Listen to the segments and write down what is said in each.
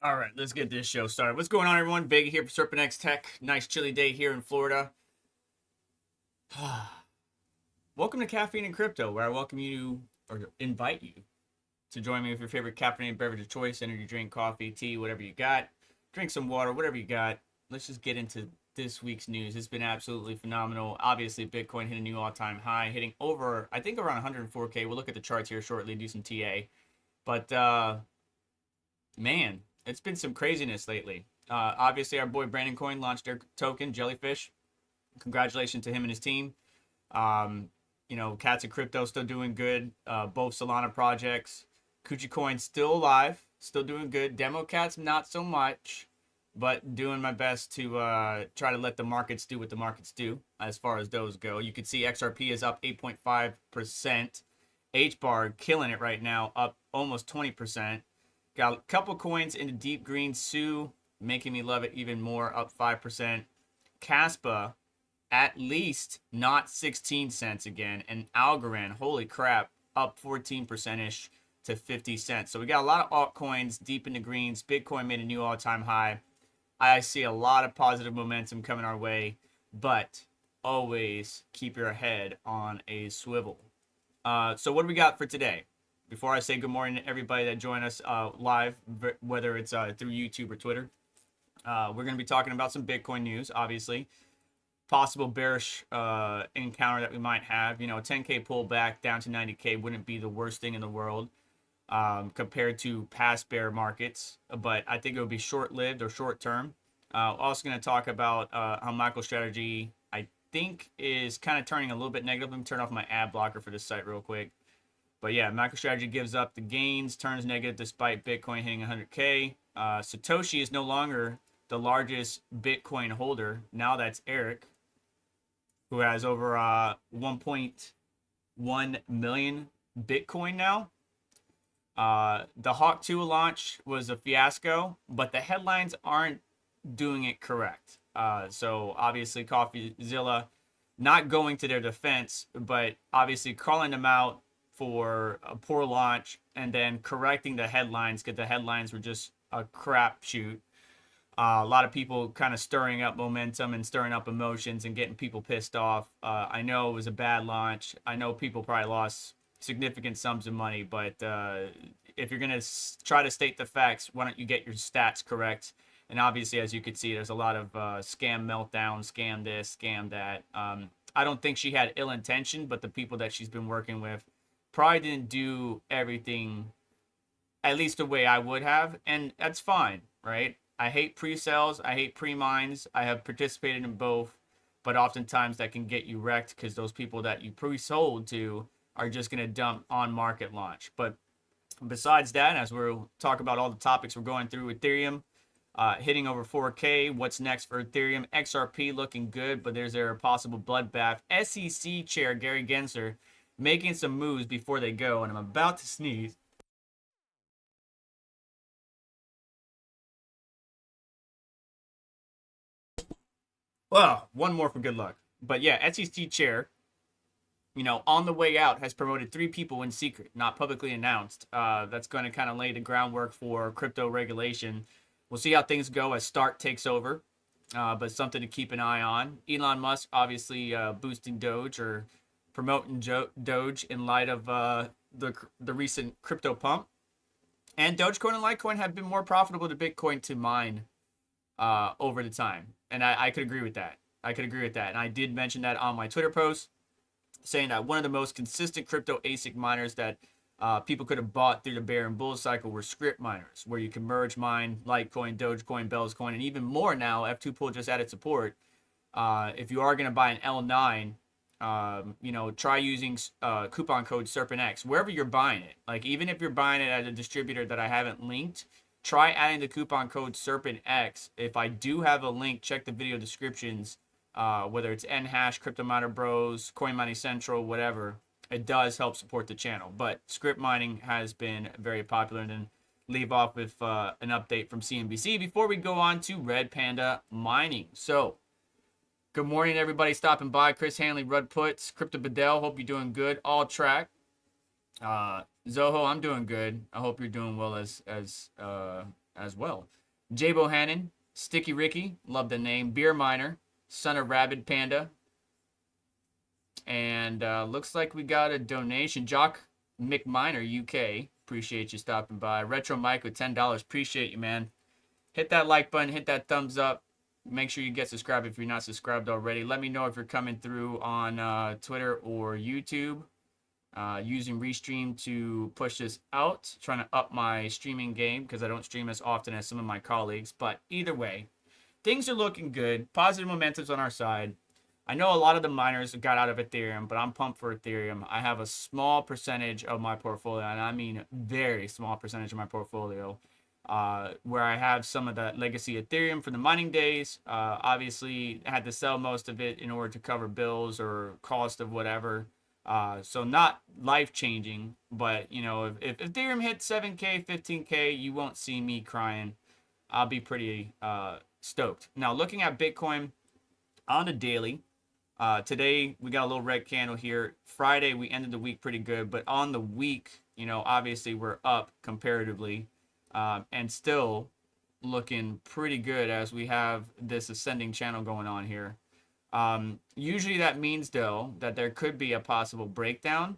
All right, let's get this show started. What's going on, everyone? Vega here for Serpent X Tech. Nice chilly day here in Florida. Welcome to Caffeine and Crypto, where I welcome you or invite you to join me with your favorite caffeinated beverage of choice, energy drink, coffee, tea, whatever you got. Drink some water, whatever you got. Let's just get into this week's news. It's been absolutely phenomenal. Obviously, Bitcoin hit a new all-time high, hitting over, I think, around 104K. We'll look at the charts here shortly, do some TA. But, man, it's been some craziness lately. Obviously, our boy Brandon Coin launched their token, Jellyfish. Congratulations to him and his team. Cats of Crypto still doing good. Both Solana projects. Coochie Coin still alive, still doing good. Demo Cats, not so much, but doing my best to try to let the markets do what the markets do as far as those go. You can see XRP is up 8.5%. HBAR killing it right now, up almost 20%. Got a couple coins in the deep green. Sue making me love it even more, up 5%. Caspa, at least not 16 cents again. And Algorand, holy crap, up 14%-ish to 50 cents. So we got a lot of altcoins deep in the greens. Bitcoin made a new all-time high. I see a lot of positive momentum coming our way, but always keep your head on a swivel. So what do we got for today? Before I say good morning to everybody that joined us live, whether it's through YouTube or Twitter, we're going to be talking about some Bitcoin news, obviously. Possible bearish encounter that we might have. You know, a 10K pullback down to 90K wouldn't be the worst thing in the world compared to past bear markets, but I think it would be short-lived or short-term. Also going to talk about how MicroStrategy, I think, is kind of turning a little bit negative. Let me turn off my ad blocker for this site real quick. But yeah, MicroStrategy gives up the gains, turns negative despite Bitcoin hitting 100K. Satoshi is no longer the largest Bitcoin holder. Now that's Eric, who has over 1.1 million Bitcoin now. The Hawk 2 launch was a fiasco, but the headlines aren't doing it correct. So obviously CoffeeZilla not going to their defense, but obviously calling them out for a poor launch and then correcting the headlines because the headlines were just a crapshoot. A lot of people kind of stirring up momentum and stirring up emotions and getting people pissed off. I know it was a bad launch. I know people probably lost significant sums of money, but if you're going to try to state the facts, why don't you get your stats correct? And obviously, as you can see, there's a lot of scam meltdown, scam this, scam that. I don't think she had ill intention, but the people that she's been working with probably didn't do everything at least the way I would have, and that's fine, right? I hate pre-sales, I hate pre-mines. I have participated in both, but oftentimes that can get you wrecked because those people that you pre-sold to are just going to dump on market launch. But besides that, as we'll talk about all the topics we're going through, Ethereum hitting over 4K. What's next for Ethereum? XRP looking good, but there's a possible bloodbath. SEC chair Gary Gensler making some moves before they go, and I'm about to sneeze. Well, one more for good luck. But yeah, SEC chair, on the way out, has promoted 3 people in secret, not publicly announced. That's going to kind of lay the groundwork for crypto regulation. We'll see how things go as Stark takes over, but something to keep an eye on. Elon Musk obviously boosting Doge or promoting Doge in light of the recent crypto pump. And Dogecoin and Litecoin have been more profitable to Bitcoin to mine over the time. And I could agree with that. And I did mention that on my Twitter post, saying that one of the most consistent crypto ASIC miners that people could have bought through the bear and bull cycle were script miners, where you can merge mine Litecoin, Dogecoin, Bell's Coin, and even more now. F2 Pool just added support. If you are going to buy an L9, try using coupon code SerpentX wherever you're buying it. Like, even if you're buying it at a distributor that I haven't linked, try adding the coupon code SerpentX. If I do have a link, check the video descriptions, whether it's NHash, Crypto Miner Bros, Coin Mining Central, whatever. It does help support the channel. But script mining has been very popular. And then leave off with an update from CNBC before we go on to Red Panda Mining. So, good morning, everybody stopping by. Chris Hanley, Rud Puts, Crypto Bedell. Hope you're doing good. All track. Zoho, I'm doing good. I hope you're doing well as as well. J Bohannon, Sticky Ricky, love the name. Beer Miner, Son of Rabid Panda. And looks like we got a donation. Jock McMiner, UK. Appreciate you stopping by. Retro Mike with $10. Appreciate you, man. Hit that like button. Hit that thumbs up. Make sure you get subscribed if you're not subscribed already. Let me know if you're coming through on Twitter or YouTube. Using Restream to push this out. Trying to up my streaming game because I don't stream as often as some of my colleagues. But either way, things are looking good. Positive momentum's on our side. I know a lot of the miners got out of Ethereum, but I'm pumped for Ethereum. I have a small percentage of my portfolio, and I mean very small percentage of my portfolio, where I have some of that legacy Ethereum from the mining days. Obviously, I had to sell most of it in order to cover bills or cost of whatever. So not life-changing, but, you know, if Ethereum hits 7K, 15K, you won't see me crying. I'll be pretty stoked. Now, looking at Bitcoin on the daily, today we got a little red candle here. Friday, we ended the week pretty good, but on the week, you know, obviously we're up comparatively, and still looking pretty good as we have this ascending channel going on here. Usually that means, though, that there could be a possible breakdown.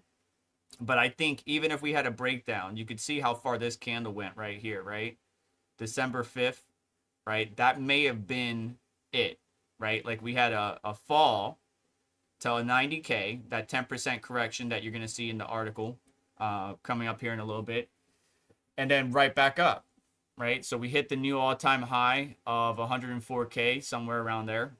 But I think even if we had a breakdown, you could see how far this candle went right here, right? December 5th, right? That may have been it, right? Like we had a fall to a 90K, that 10% correction that you're going to see in the article coming up here in a little bit. And then right back up, right? So we hit the new all-time high of 104K, somewhere around there.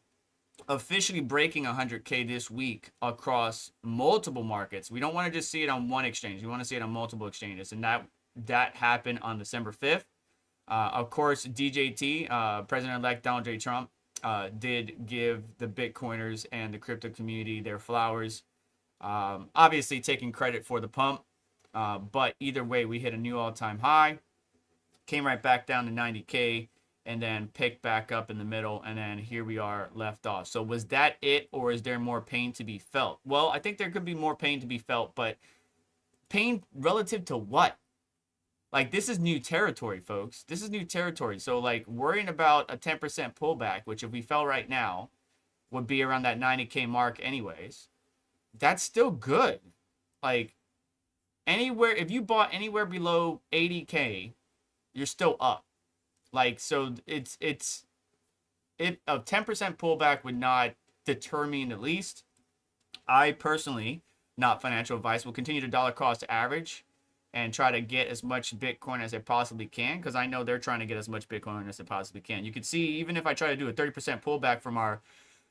Officially breaking 100K this week across multiple markets. We don't want to just see it on one exchange. We want to see it on multiple exchanges. And that happened on December 5th. Of course, DJT, President-elect Donald J. Trump, did give the Bitcoiners and the crypto community their flowers. Obviously taking credit for the pump. But either way, we hit a new all-time high. Came right back down to 90K. And then picked back up in the middle, and then here we are left off. So was that it, or is there more pain to be felt? Well, I think there could be more pain to be felt, but pain relative to what? Like, this is new territory, folks. This is new territory. So, like, worrying about a 10% pullback, which if we fell right now, would be around that 90K mark anyways. That's still good. Like, anywhere, if you bought anywhere below 80K, you're still up. Like, so it's a 10% pullback would not deter me in the least. I personally, not financial advice, will continue to dollar cost average and try to get as much Bitcoin as I possibly can, because I know they're trying to get as much Bitcoin as they possibly can. You can see, even if I try to do a 30% pullback from our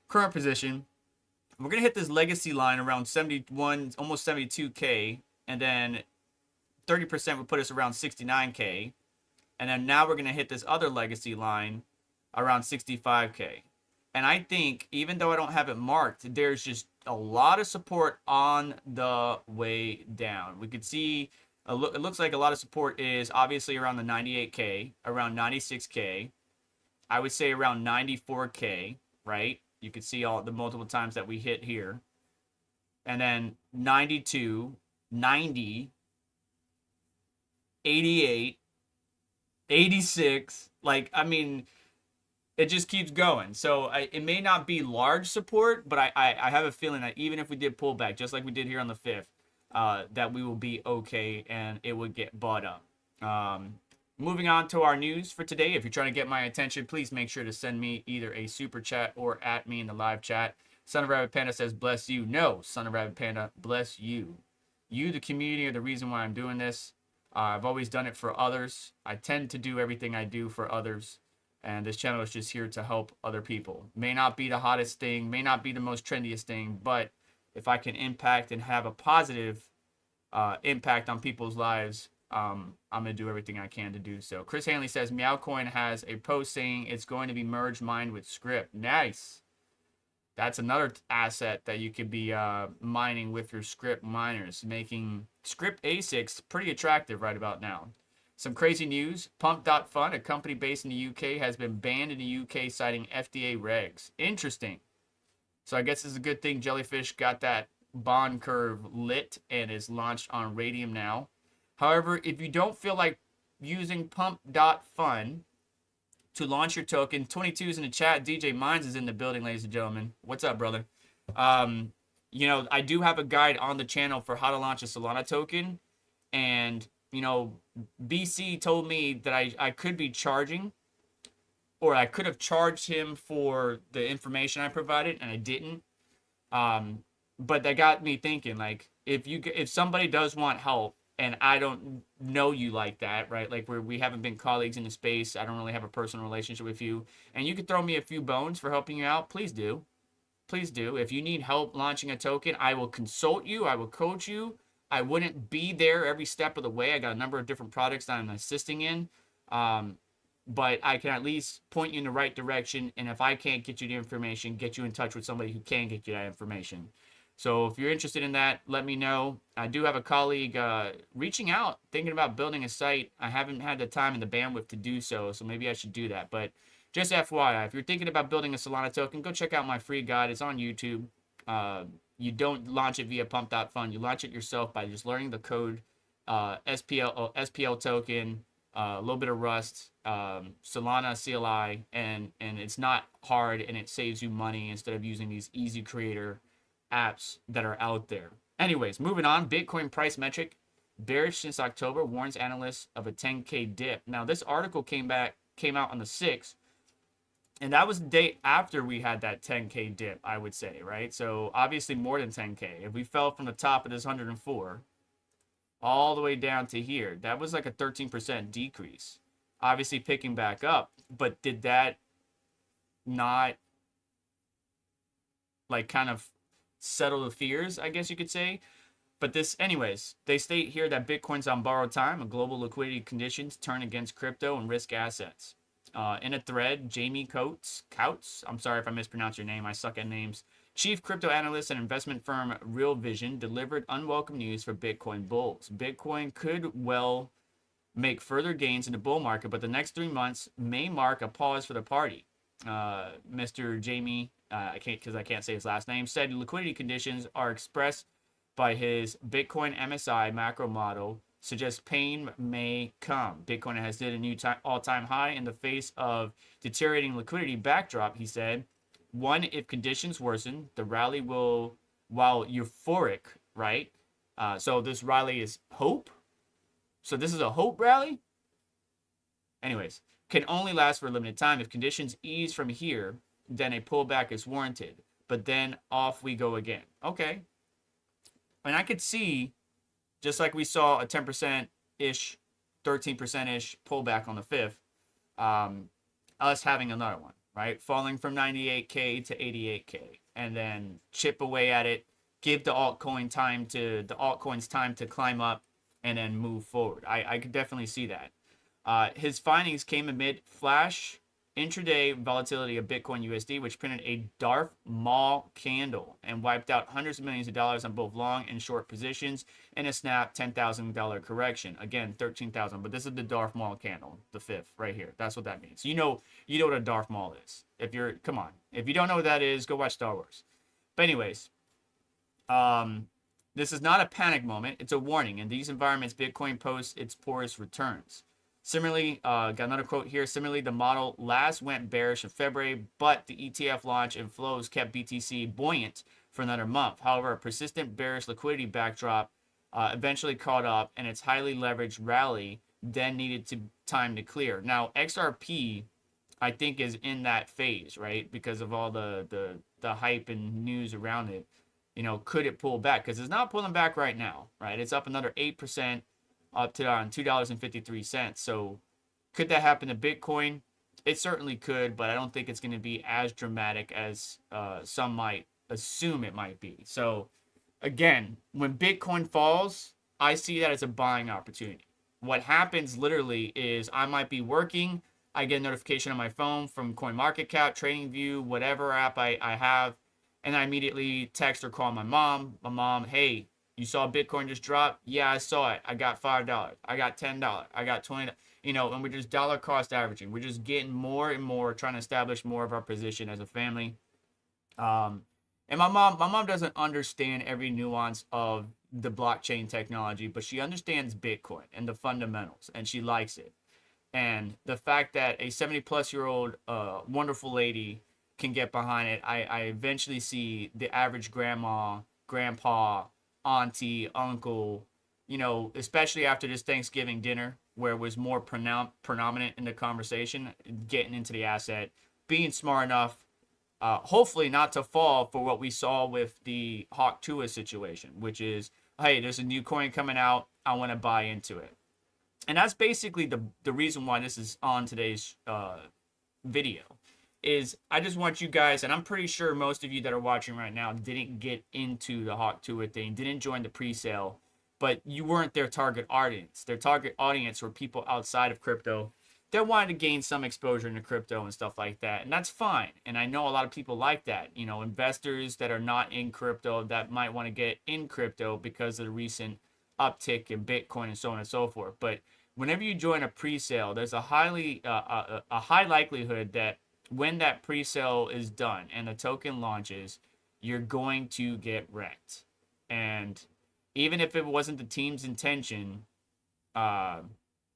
current position, we're going to hit this legacy line around 71, almost 72K, and then 30% would put us around 69K. And then now we're going to hit this other legacy line around 65K. And I think, even though I don't have it marked, there's just a lot of support on the way down. We could see, it looks like a lot of support is obviously around the 98K, around 96K. I would say around 94K, right? You could see all the multiple times that we hit here. And then 92, 90, 88, 86, like, I mean, it just keeps going. So it may not be large support, but I have a feeling that even if we did pull back, just like we did here on the 5th, that we will be okay and it would get bought up. Moving on to our news for today. If you're trying to get my attention, please make sure to send me either a super chat or at me in the live chat. Son of Rabbit Panda says, bless you. No, Son of Rabbit Panda, bless you. You, the community, are the reason why I'm doing this. I've always done it for others. I tend to do everything I do for others. And this channel is just here to help other people. May not be the hottest thing, may not be the most trendiest thing, but if I can impact and have a positive impact on people's lives, I'm going to do everything I can to do so. Chris Hanley says, Meowcoin has a post saying it's going to be merged mined with Script. Nice. That's another asset that you could be mining with your Script miners, making Script ASICs pretty attractive right about now. Some crazy news. Pump.Fun, a company based in the UK, has been banned in the UK citing FDA regs. Interesting. So I guess it's a good thing Jellyfish got that bond curve lit and is launched on Radium now. However, if you don't feel like using pump.fun to launch your token. 22 is in the chat. DJ Mines is in the building, ladies and gentlemen. What's up, brother? You know, I do have a guide on the channel for how to launch a Solana token. And, you know, BC told me that I could be charging, or I could have charged him for the information I provided, and I didn't. But that got me thinking, like, if somebody does want help, and I don't know you like that, right? Like we haven't been colleagues in the space. I don't really have a personal relationship with you. And you could throw me a few bones for helping you out. Please do. Please do. If you need help launching a token, I will consult you. I will coach you. I wouldn't be there every step of the way. I got a number of different products that I'm assisting in. But I can at least point you in the right direction. And if I can't get you the information, get you in touch with somebody who can get you that information. So if you're interested in that, let me know. I do have a colleague reaching out, thinking about building a site. I haven't had the time and the bandwidth to do so, so maybe I should do that. But just FYI, if you're thinking about building a Solana token, go check out my free guide. It's on YouTube. You don't launch it via pump.fun. You launch it yourself by just learning the code, SPL token, a little bit of Rust, Solana CLI, and it's not hard, and it saves you money instead of using these easy creator apps that are out there. Anyways, moving on. Bitcoin price metric bearish since October, warns analysts of a 10K dip. Now this article came out on the 6th, and that was the day after we had that 10K dip, I would say, right? So obviously more than 10K. If we fell from the top of this 104 all the way down to here, that was like a 13% decrease. Obviously picking back up, but did that not like kind of settle the fears, I guess you could say? But this, anyways, they state here that Bitcoin's on borrowed time and global liquidity conditions turn against crypto and risk assets. In a thread, Jamie Coates, I'm sorry if I mispronounced your name, I suck at names, chief crypto analyst and investment firm Real Vision, delivered unwelcome news for Bitcoin bulls. Bitcoin could well make further gains in the bull market, but the next 3 months may mark a pause for the party. Mr. Jamie, I can't say his last name, said liquidity conditions are expressed by his Bitcoin MSI macro model suggest pain may come. Bitcoin has hit a new all-time high in the face of deteriorating liquidity backdrop, he said. One, if conditions worsen, the rally will, while euphoric, right? So this rally is hope. So this is a hope rally? Anyways, can only last for a limited time. If conditions ease from here, then a pullback is warranted. But then off we go again. Okay. And I could see, just like we saw a 10%-ish, 13%-ish pullback on the 5th, us having another one, right? Falling from 98K to 88K, and then chip away at it, give the altcoins time to climb up, and then move forward. I could definitely see that. His findings came amid flash intraday volatility of Bitcoin USD, which printed a Darth Maul candle and wiped out hundreds of millions of dollars on both long and short positions in a snap $10,000 correction. Again, 13,000, but this is the Darth Maul candle, the 5th right here. That's what that means. You know what a Darth Maul is. If you don't know what that is, go watch Star Wars. But anyways, this is not a panic moment. It's a warning. In these environments, Bitcoin posts its poorest returns. Similarly, got another quote here. Similarly, the model last went bearish in February, but the ETF launch and flows kept BTC buoyant for another month. However, a persistent bearish liquidity backdrop eventually caught up, and its highly leveraged rally then needed time to clear. Now, XRP, I think, is in that phase, right? Because of all the hype and news around it. Could it pull back? Because it's not pulling back right now, right? It's up another 8%. Up to $2.53. So could that happen to Bitcoin? It certainly could, but I don't think it's going to be as dramatic as some might assume it might be. So again, when Bitcoin falls, I see that as a buying opportunity. What happens literally is I might be working, I get a notification on my phone from CoinMarketCap, TradingView, whatever app I have, and I immediately text or call my mom. My mom, hey, you saw Bitcoin just drop? Yeah, I saw it. I got $5. I got $10. I got $20. And we're just dollar cost averaging. We're just getting more and more, trying to establish more of our position as a family. And my mom doesn't understand every nuance of, the blockchain technology, but she understands Bitcoin and the fundamentals, and she likes it. And the fact that a 70-plus-year-old wonderful lady can get behind it, I eventually see the average grandma, grandpa, auntie, uncle, especially after this Thanksgiving dinner, where it was more predominant in the conversation, getting into the asset, being smart enough, hopefully not to fall for what we saw with the Hawk Tua situation, which is, hey, there's a new coin coming out, I want to buy into it. And that's basically the reason why this is on today's video, is I just want you guys, and I'm pretty sure most of you that are watching right now didn't get into the Hawk Tua thing, didn't join the pre-sale, but you weren't their target audience. Their target audience were people outside of crypto that wanted to gain some exposure into crypto and stuff like that. And that's fine. And I know a lot of people like that. Investors that are not in crypto that might want to get in crypto because of the recent uptick in Bitcoin and so on and so forth. But whenever you join a pre-sale, there's a high likelihood that when that pre-sale is done and the token launches, you're going to get wrecked. And even if it wasn't the team's intention,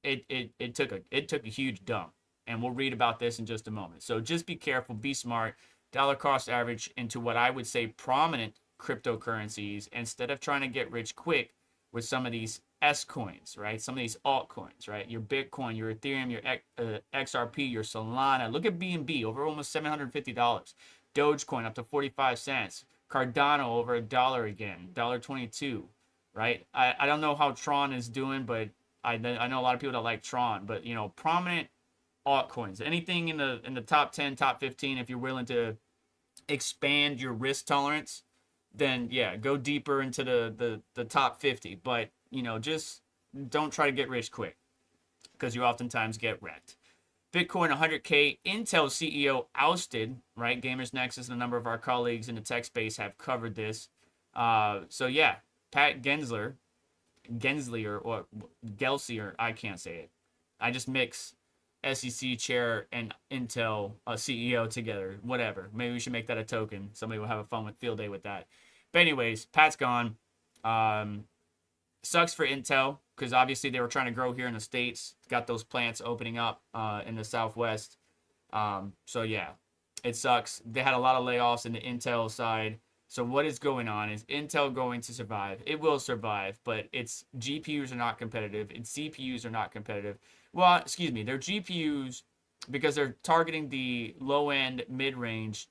it took a huge dump. And we'll read about this in just a moment. So just be careful, be smart, dollar cost average into what I would say prominent cryptocurrencies instead of trying to get rich quick with some of these S coins, right? Some of these altcoins, right? Your Bitcoin, your Ethereum, your XRP, your Solana. Look at BNB, over almost $750. Dogecoin up to 45 cents. Cardano over $1 again, $1.22, right? I don't know how Tron is doing, but I know a lot of people that like Tron. But prominent altcoins, anything in the top 10, top 15, if you're willing to expand your risk tolerance, then yeah, go deeper into the top 50. But just don't try to get rich quick, because you oftentimes get wrecked. Bitcoin 100K, Intel CEO ousted, right? Gamers Nexus and a number of our colleagues in the tech space have covered this. So yeah, Pat Gensler, or Gelsier, I can't say it. I just mix SEC chair and Intel CEO together. Whatever. Maybe we should make that a token. Somebody will have a fun field day with that. But anyways, Pat's gone. Sucks for Intel, because obviously they were trying to grow here in the States. Got those plants opening up in the Southwest. So yeah, it sucks. They had a lot of layoffs in the Intel side. So what is going on? Is Intel going to survive? It will survive, but its GPUs are not competitive. Its CPUs are not competitive. Well, excuse me, their GPUs, because they're targeting the low-end, mid-range,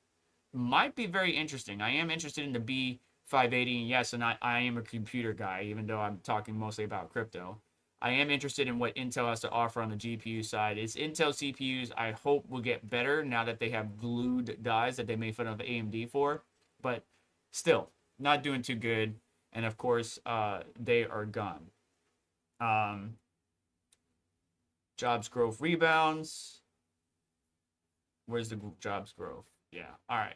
might be very interesting. I am interested in the B580, and yes, and I am a computer guy, even though I'm talking mostly about crypto. I am interested in what Intel has to offer on the GPU side. Its Intel CPUs, I hope, will get better now that they have glued dies that they made fun of AMD for. But still, not doing too good. And of course, they are gone. Jobs growth rebounds. Where's the jobs growth? Yeah, all right.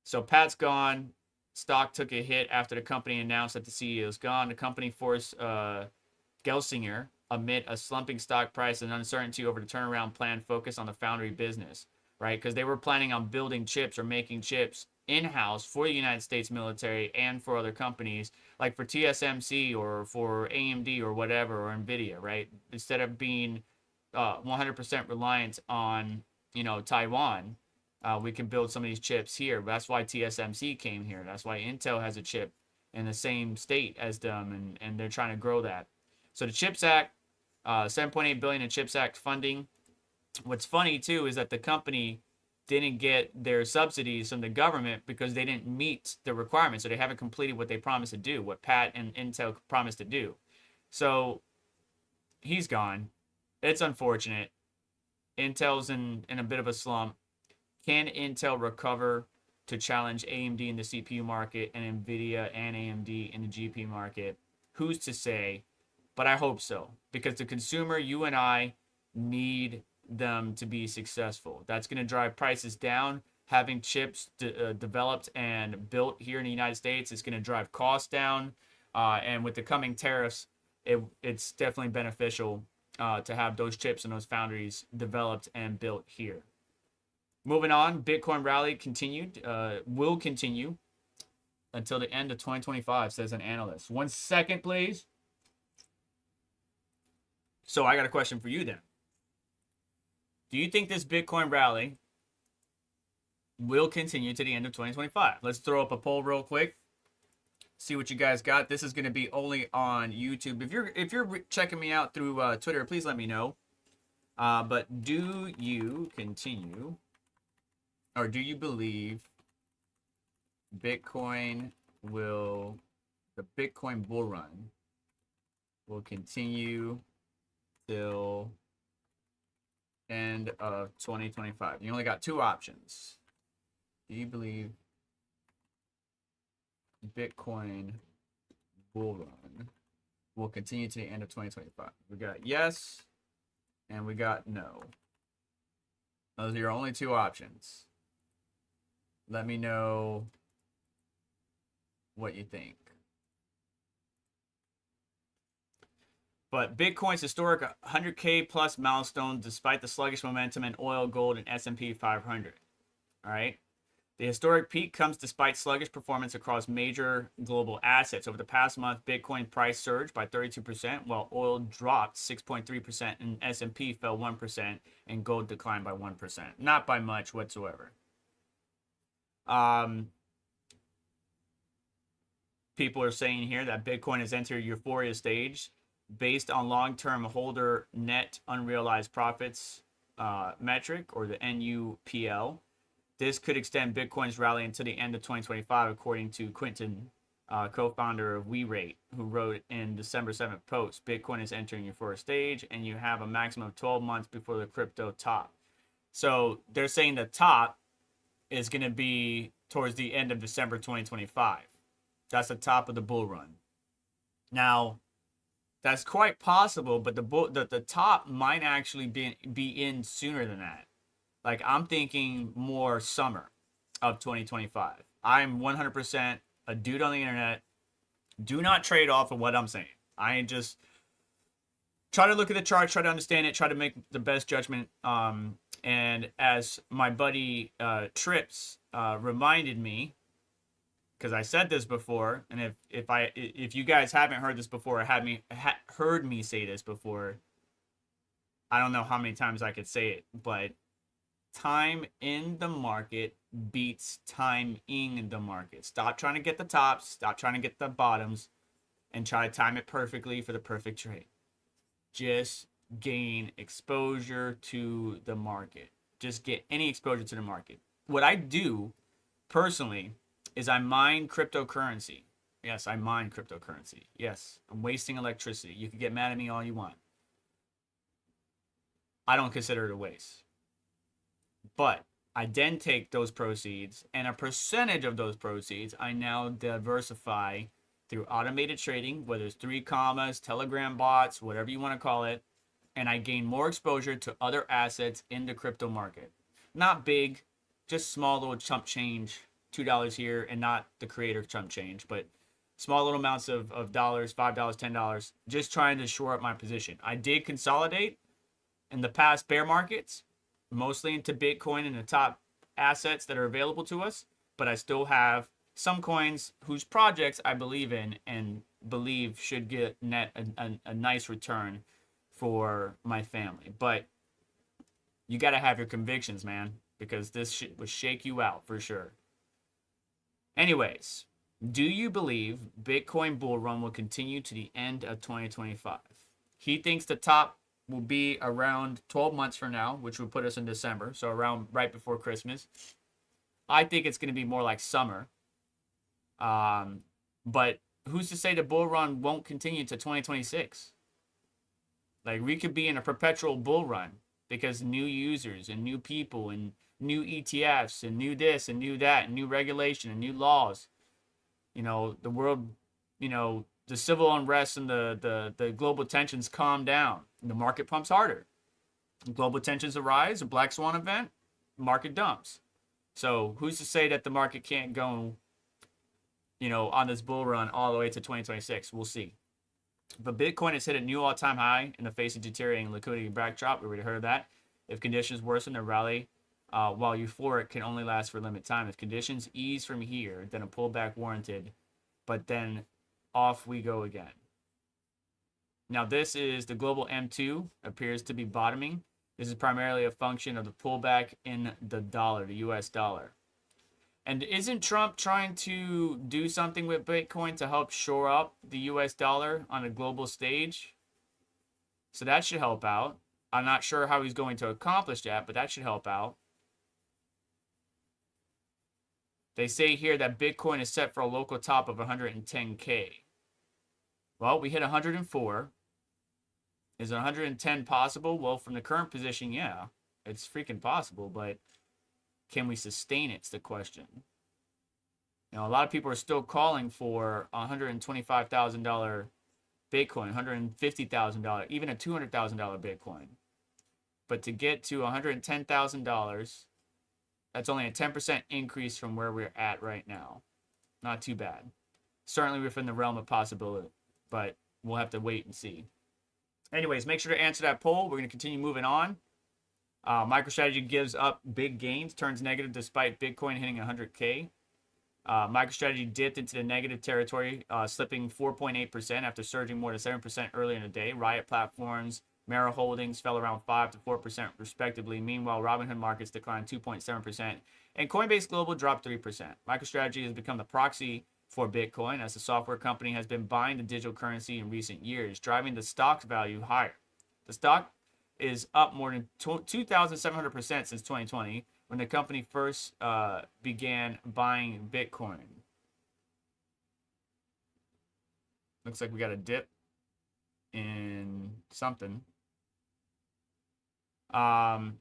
So Pat's gone. Stock took a hit after the company announced that the CEO is gone. The company forced Gelsinger amid a slumping stock price and uncertainty over the turnaround plan focused on the foundry business, right? Because they were planning on building chips or making chips in-house for the United States military and for other companies, like for TSMC or for AMD or whatever, or Nvidia, right? Instead of being 100% reliant on, Taiwan, we can build some of these chips here. That's why TSMC came here. That's why Intel has a chip in the same state as them, and they're trying to grow that. So the CHIPS Act, $7.8 billion in CHIPS Act funding. What's funny too is that the company didn't get their subsidies from the government because they didn't meet the requirements, so they haven't completed what they promised to do, what Pat and Intel promised to do. So he's gone. It's unfortunate. Intel's in a bit of a slump. Can Intel recover to challenge AMD in the CPU market and Nvidia and AMD in the GPU market? Who's to say? But I hope so, because the consumer, you and I, need them to be successful. That's going to drive prices down. Having chips developed and built here in the United States is going to drive costs down. And with the coming tariffs, it's definitely beneficial to have those chips and those foundries developed and built here. Moving on, Bitcoin rally continued, will continue. until the end of 2025, says an analyst. 1 second, please. So I got a question for you then. Do you think this Bitcoin rally will continue to the end of 2025? Let's throw up a poll real quick. See what you guys got. This is going to be only on YouTube. If you're checking me out through Twitter, please let me know. But do you continue, or do you believe the Bitcoin bull run will continue till end of 2025? You only got 2 options. Do you believe Bitcoin bull run will continue to the end of 2025? We got yes, and we got no. Those are your only 2 options. Let me know what you think. But Bitcoin's historic 100K plus milestone despite the sluggish momentum in oil, gold, and S&P 500. All right. The historic peak comes despite sluggish performance across major global assets. Over the past month, Bitcoin price surged by 32%, while oil dropped 6.3%, and S&P fell 1%, and gold declined by 1%. Not by much whatsoever. People are saying here that Bitcoin has entered euphoria stage based on long-term holder net unrealized profits metric, or the NUPL. This could extend Bitcoin's rally until the end of 2025, according to Quinton, co-founder of WeRate, who wrote in December 7th post, Bitcoin is entering euphoria stage, and you have a maximum of 12 months before the crypto top. So they're saying the top is going to be towards the end of December 2025. That's the top of the bull run. Now, that's quite possible, but the top might actually be in sooner than that. Like, I'm thinking more summer of 2025. I'm 100% a dude on the internet. Do not trade off of what I'm saying. I just try to look at the chart, try to understand it, try to make the best judgment. And as my buddy Trips reminded me, because I said this before, and if you guys haven't heard this before, or heard me say this before, I don't know how many times I could say it, but time in the market beats timing the market. Stop trying to get the tops, stop trying to get the bottoms, and try to time it perfectly for the perfect trade. Just gain exposure to the market. Just get any exposure to the market. What I do personally is I mine cryptocurrency. Yes, I mine cryptocurrency. Yes, I'm wasting electricity. You can get mad at me all you want. I don't consider it a waste. But I then take those proceeds, and a percentage of those proceeds I now diversify through automated trading, whether it's 3 commas, Telegram bots, whatever you want to call it, and I gain more exposure to other assets in the crypto market. Not big, just small little chump change, $2 here, and not the creator chump change, but small little amounts of dollars, $5, $10, just trying to shore up my position. I did consolidate in the past bear markets, mostly into Bitcoin and the top assets that are available to us, but I still have some coins whose projects I believe in and believe should get net a nice return for my family. But you got to have your convictions, man, because this shit will shake you out for sure. Anyways, do you believe Bitcoin bull run will continue to the end of 2025? He thinks the top will be around 12 months from now, which would put us in December, so around right before Christmas. I think it's going to be more like summer. But who's to say the bull run won't continue to 2026? Like, we could be in a perpetual bull run because new users and new people and new ETFs and new this and new that and new regulation and new laws. You know, the world, you know, the civil unrest and the global tensions calm down. The market pumps harder. Global tensions arise, a black swan event, market dumps. So who's to say that the market can't go, you know, on this bull run all the way to 2026? We'll see. But Bitcoin has hit a new all-time high in the face of deteriorating liquidity backdrop. We already heard of that. If conditions worsen, the rally while euphoric can only last for a limited time. If conditions ease from here, then a pullback warranted, but then off we go again. Now this is the global M2, appears to be bottoming. This is primarily a function of the pullback in the dollar, the US dollar. And isn't Trump trying to do something with Bitcoin to help shore up the US dollar on a global stage? So that should help out. I'm not sure how he's going to accomplish that, but that should help out. They say here that Bitcoin is set for a local top of 110K. Well, we hit 104. Is 110 possible? Well, from the current position, yeah, it's freaking possible, but can we sustain it? It's the question. You know, a lot of people are still calling for $125,000 Bitcoin, $150,000, even a $200,000 Bitcoin. But to get to $110,000, that's only a 10% increase from where we're at right now. Not too bad. Certainly within the realm of possibility, but we'll have to wait and see. Anyways, make sure to answer that poll. We're going to continue moving on. MicroStrategy gives up big gains, turns negative despite Bitcoin hitting 100K. MicroStrategy dipped into the negative territory, slipping 4.8% after surging more than 7% earlier in the day. Riot Platforms, Mara Holdings fell around 5 to 4% respectively. Meanwhile, Robinhood Markets declined 2.7%, and Coinbase Global dropped 3%. MicroStrategy has become the proxy for Bitcoin as the software company has been buying the digital currency in recent years, driving the stock's value higher. The stock is up more than 2,700% since 2020 when the company first began buying Bitcoin. Looks like we got a dip in something. I'm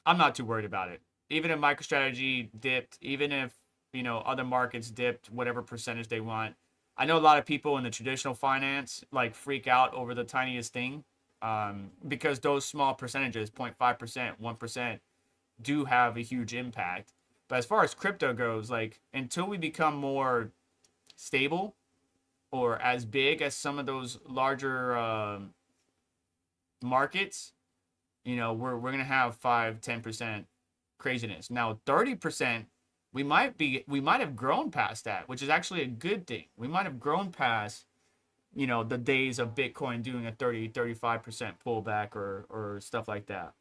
not too worried about it. Even if MicroStrategy dipped, even if other markets dipped, whatever percentage they want. I know a lot of people in the traditional finance like freak out over the tiniest thing because those small percentages, 0.5%, 1%, do have a huge impact. But as far as crypto goes, like until we become more stable or as big as some of those larger markets, we're gonna have 5-10% craziness. Now 30%. We might have grown past that, which is actually a good thing. We might have grown past, the days of Bitcoin doing a 35% pullback or stuff like that.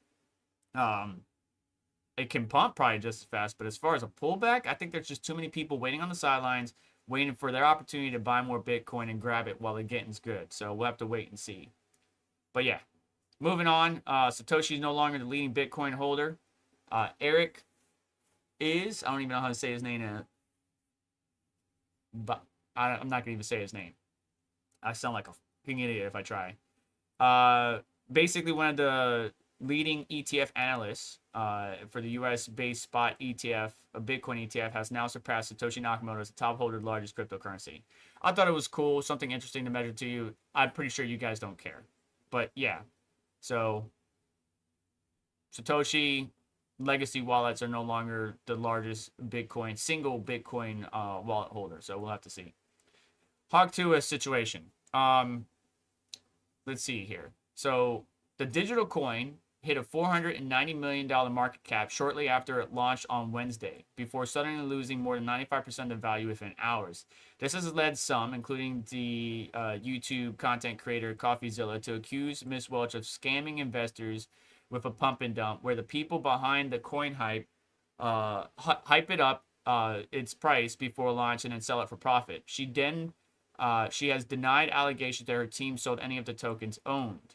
It can pump probably just as fast, but as far as a pullback, I think there's just too many people waiting on the sidelines, waiting for their opportunity to buy more Bitcoin and grab it while the getting's good. So we'll have to wait and see. But yeah, moving on. Satoshi is no longer the leading Bitcoin holder. Eric is, I don't even know how to say his name, but I'm not gonna even say his name. I sound like a fucking idiot if I try. Basically one of the leading ETF analysts for the US-based spot ETF, a Bitcoin ETF, has now surpassed Satoshi Nakamoto as the top holder of the largest cryptocurrency. I thought it was cool, something interesting to measure to you. I'm pretty sure you guys don't care, but yeah. So Satoshi legacy wallets are no longer the largest single Bitcoin wallet holder. So we'll have to see. Hog to a situation. Let's see here. So the digital coin hit a $490 million market cap shortly after it launched on Wednesday, before suddenly losing more than 95% of value within hours. This has led some, including the YouTube content creator CoffeeZilla, to accuse Ms. Welch of scamming investors with a pump and dump, where the people behind the coin hype hype it up its price before launch and then sell it for profit. She has denied allegations that her team sold any of the tokens owned.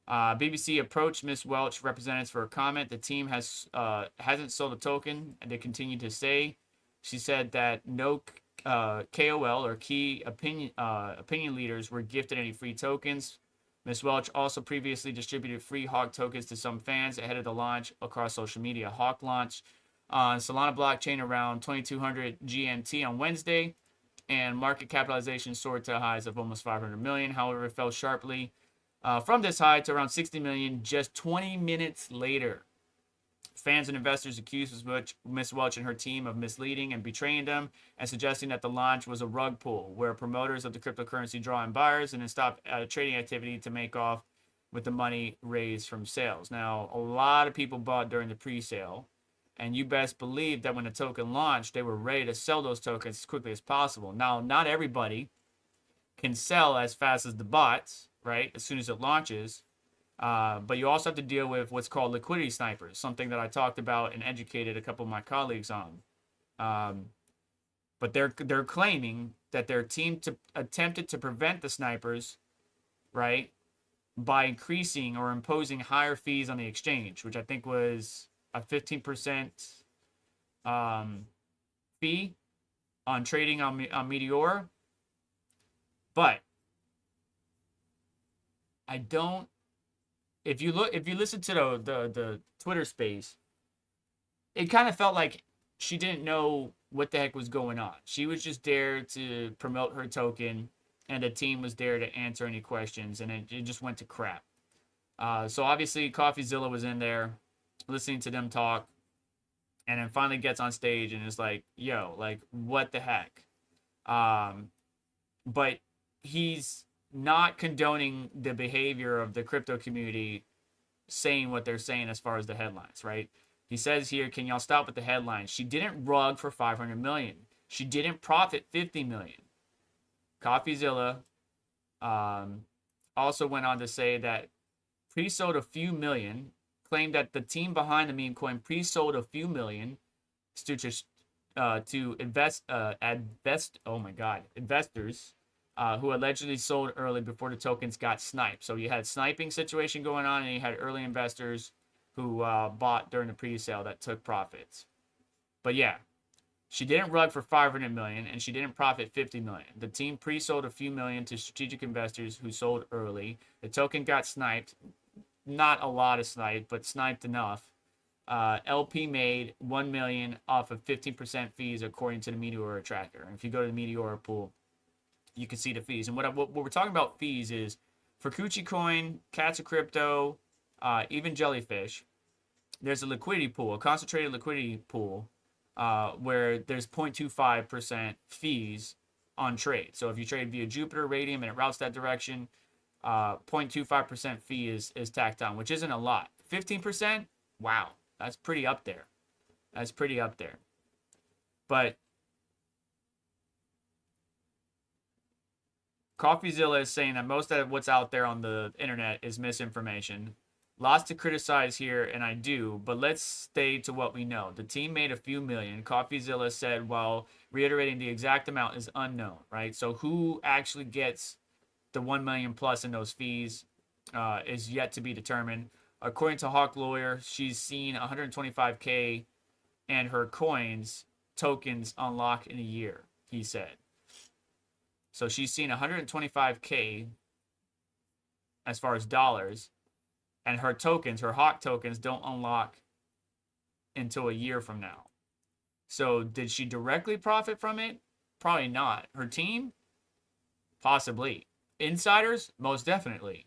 BBC approached Ms. Welch representatives for a comment. The team hasn't sold a token, and they continue to say. She said that no KOL or key opinion leaders were gifted any free tokens. Ms. Welch also previously distributed free Hawk tokens to some fans ahead of the launch across social media. Hawk launched on Solana blockchain around 2200 GMT on Wednesday, and market capitalization soared to highs of almost 500 million. However, it fell sharply from this high to around 60 million just 20 minutes later. Fans and investors accused Ms. Welch and her team of misleading and betraying them, and suggesting that the launch was a rug pull, where promoters of the cryptocurrency draw in buyers and then stop trading activity to make off with the money raised from sales. Now, a lot of people bought during the pre-sale, and you best believe that when the token launched, they were ready to sell those tokens as quickly as possible. Now, not everybody can sell as fast as the bots, right? As soon as it launches. But you also have to deal with what's called liquidity snipers, something that I talked about and educated a couple of my colleagues on. But they're claiming that their team attempted to prevent the snipers, right, by increasing or imposing higher fees on the exchange, which I think was a 15% fee on trading on Meteor. But I don't. If you listen to the Twitter space, it kind of felt like she didn't know what the heck was going on. She was just there to promote her token, and the team was there to answer any questions, and it just went to crap. So obviously CoffeeZilla was in there listening to them talk, and then finally gets on stage and is like, yo, like, what the heck? But he's not condoning the behavior of the crypto community saying what they're saying as far as the headlines, right? He says here, can y'all stop with the headlines? She didn't rug for 500 million. She didn't profit 50 million. CoffeeZilla also went on to say that pre-sold a few million, claimed that the team behind the meme coin pre-sold a few million to investors who allegedly sold early before the tokens got sniped. So you had sniping situation going on, and you had early investors who bought during the pre-sale that took profits. But yeah, she didn't rug for 500 million, and she didn't profit 50 million. The team pre-sold a few million to strategic investors who sold early. The token got sniped. Not a lot of sniped, but sniped enough. LP made 1 million off of 15% fees according to the Meteor tracker. And if you go to the Meteor pool, you can see the fees. And what we're talking about fees is for Coochie Coin, Cats of Crypto, even Jellyfish, there's a liquidity pool, a concentrated liquidity pool, where there's 0.25% fees on trade. So if you trade via Jupiter, Radium, and it routes that direction, 0.25% fee is tacked on, which isn't a lot. 15%, wow, that's pretty up there. That's pretty up there. But CoffeeZilla is saying that most of what's out there on the internet is misinformation. Lots to criticize here, and I do, but let's stay to what we know. The team made a few million. CoffeeZilla said, while reiterating the exact amount is unknown, right? So who actually gets the 1 million plus in those fees is yet to be determined. According to Hawk Lawyer, she's seen 125K and her coins, tokens unlock in a year, he said. So she's seen 125K as far as dollars, and her tokens, her Hawk tokens, don't unlock until a year from now. So did she directly profit from it? Probably not. Her team? Possibly. Insiders? Most definitely.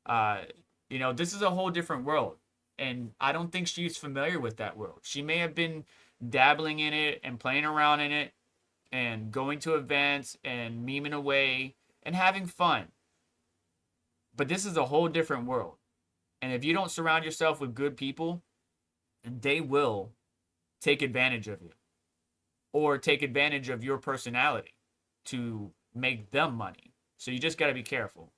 This is a whole different world, and I don't think she's familiar with that world. She may have been dabbling in it and playing around in it and going to events and memeing away and having fun. But this is a whole different world. And if you don't surround yourself with good people, they will take advantage of you or take advantage of your personality to make them money. So you just got to be careful.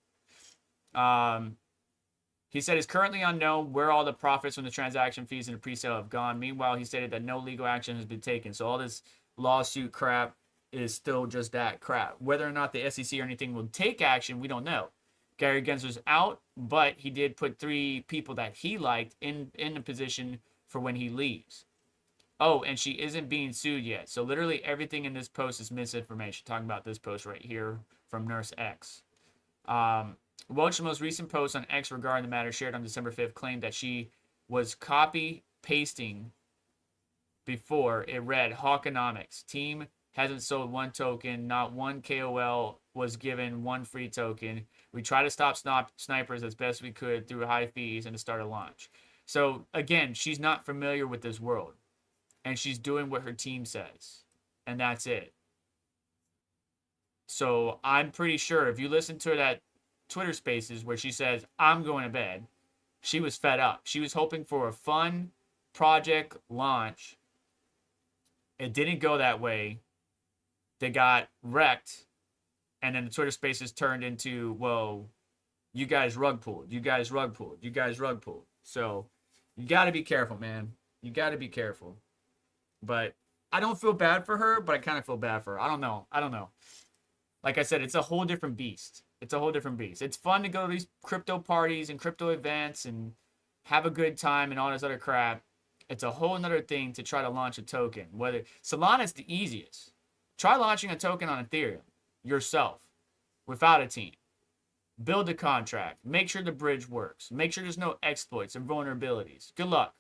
He said it's currently unknown where all the profits from the transaction fees and the pre-sale have gone. Meanwhile, he stated that no legal action has been taken. So all this lawsuit crap is still just that crap. Whether or not the SEC or anything will take action, we don't know. Gary Gensler's out, but he did put 3 people that he liked in the position for when he leaves. Oh, and she isn't being sued yet. So literally everything in this post is misinformation. Talking about this post right here from Nurse X. Welch's most recent post on X regarding the matter shared on December 5th claimed that she was copy-pasting before it read Hawkonomics. Team hasn't sold 1 token. Not one KOL was given 1 free token. We try to stop snipers as best we could through high fees and to start a launch. So, again, she's not familiar with this world. And she's doing what her team says. And that's it. So, I'm pretty sure if you listen to that Twitter Spaces where she says, I'm going to bed. She was fed up. She was hoping for a fun project launch. It didn't go that way. They got wrecked. And then the Twitter Spaces turned into, well, you guys rug pulled. You guys rug pulled. You guys rug pulled. So you got to be careful, man. You got to be careful. But I don't feel bad for her, but I kind of feel bad for her. I don't know. Like I said, it's a whole different beast. It's a whole different beast. It's fun to go to these crypto parties and crypto events and have a good time and all this other crap. It's a whole nother thing to try to launch a token. Whether Solana's the easiest. Try launching a token on Ethereum yourself without a team. Build a contract. Make sure the bridge works. Make sure there's no exploits and vulnerabilities. Good luck.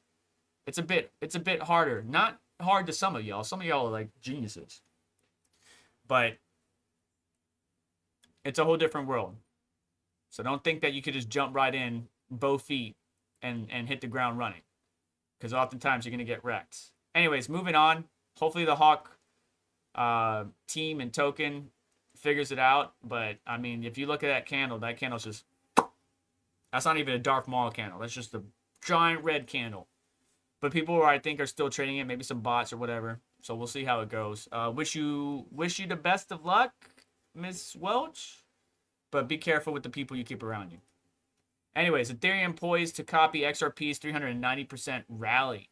It's a bit harder. Not hard to some of y'all. Some of y'all are like geniuses. But it's a whole different world. So don't think that you could just jump right in, both feet, and hit the ground running. Because oftentimes you're going to get wrecked. Anyways, moving on. Hopefully the Hawk team and token figures it out. But, I mean, if you look at that candle's just... That's not even a Darth Maul candle. That's just a giant red candle. But people, I think, are still trading it. Maybe some bots or whatever. So we'll see how it goes. Wish you the best of luck, Miss Welch. But be careful with the people you keep around you. Anyways, Ethereum poised to copy XRP's 390% rally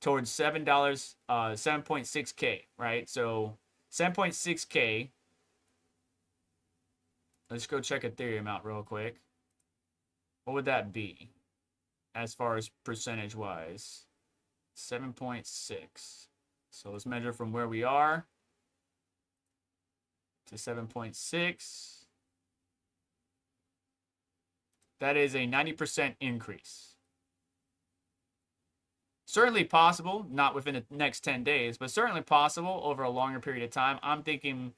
towards $7, 7.6K, right? So 7.6K. Let's go check Ethereum out real quick. What would that be as far as percentage-wise? 7.6. So let's measure from where we are to 7.6. That is a 90% increase. Certainly possible, not within the next 10 days, but certainly possible over a longer period of time. I'm thinking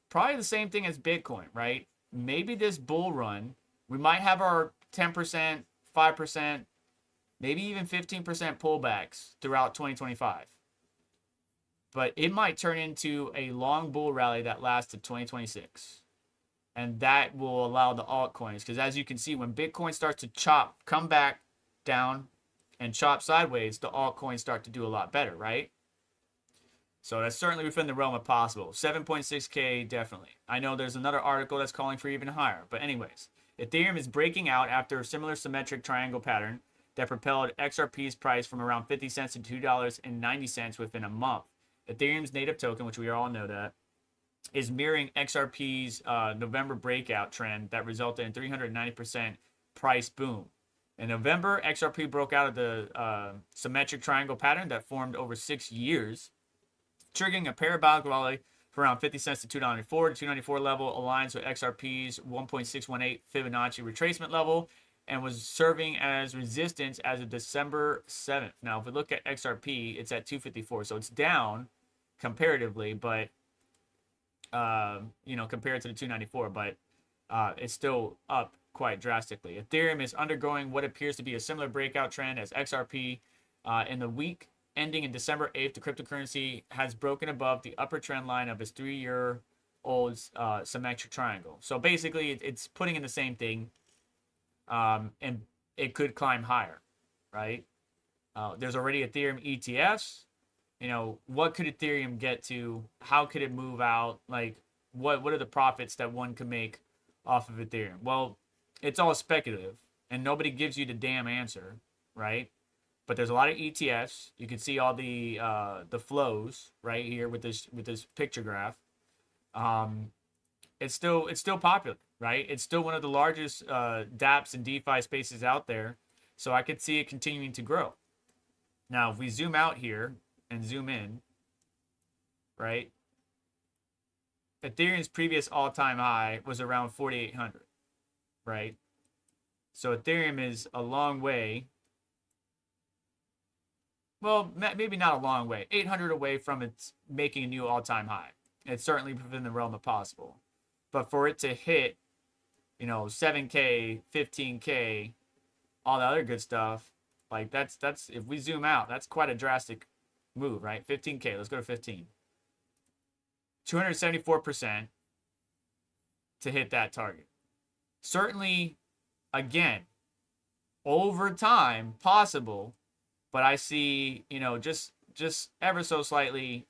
probably the same thing as Bitcoin, right? Maybe this bull run, we might have our 10%, 5%, maybe even 15% pullbacks throughout 2025. But it might turn into a long bull rally that lasts to 2026. And that will allow the altcoins, because as you can see, when Bitcoin starts to come back down and chop sideways, the altcoins start to do a lot better, right? So that's certainly within the realm of possible. 7.6K, definitely. I know there's another article that's calling for even higher. But anyways, Ethereum is breaking out after a similar symmetric triangle pattern that propelled XRP's price from around 50 cents to $2.90 within a month. Ethereum's native token, which we all know that, is mirroring XRP's November breakout trend that resulted in 390% price boom. In November, XRP broke out of the symmetric triangle pattern that formed over 6 years, triggering a parabolic rally for around 50 cents to $2.94. The $2.94 level aligns with XRP's 1.618 Fibonacci retracement level and was serving as resistance as of December 7th. Now, if we look at XRP, it's at 254, so it's down comparatively, but compared to the 294, but it's still up quite drastically. Ethereum is undergoing what appears to be a similar breakout trend as XRP. In the week ending in December 8th, the cryptocurrency has broken above the upper trend line of its 3-year-old symmetric triangle. So basically, it's putting in the same thing, and it could climb higher, right? There's already Ethereum ETFs. What could Ethereum get to? How could it move out? Like, what are the profits that one could make off of Ethereum? Well, it's all speculative, and nobody gives you the damn answer, right? But there's a lot of ETFs. You can see all the flows right here with this picture graph. It's still popular, right? It's still one of the largest dApps and DeFi spaces out there, so I could see it continuing to grow. Now, if we zoom out here and zoom in, right? Ethereum's previous all-time high was around 4,800, right? So Ethereum is a long way. Well, maybe not a long way. 800 away from its making a new all-time high. It's certainly within the realm of possible. But for it to hit, 7K, 15K, all the other good stuff, like that's if we zoom out, that's quite a drastic move, right? 15K, let's go to 15. 274% to hit that target. certainly, again, over time possible, but I see, just ever so slightly,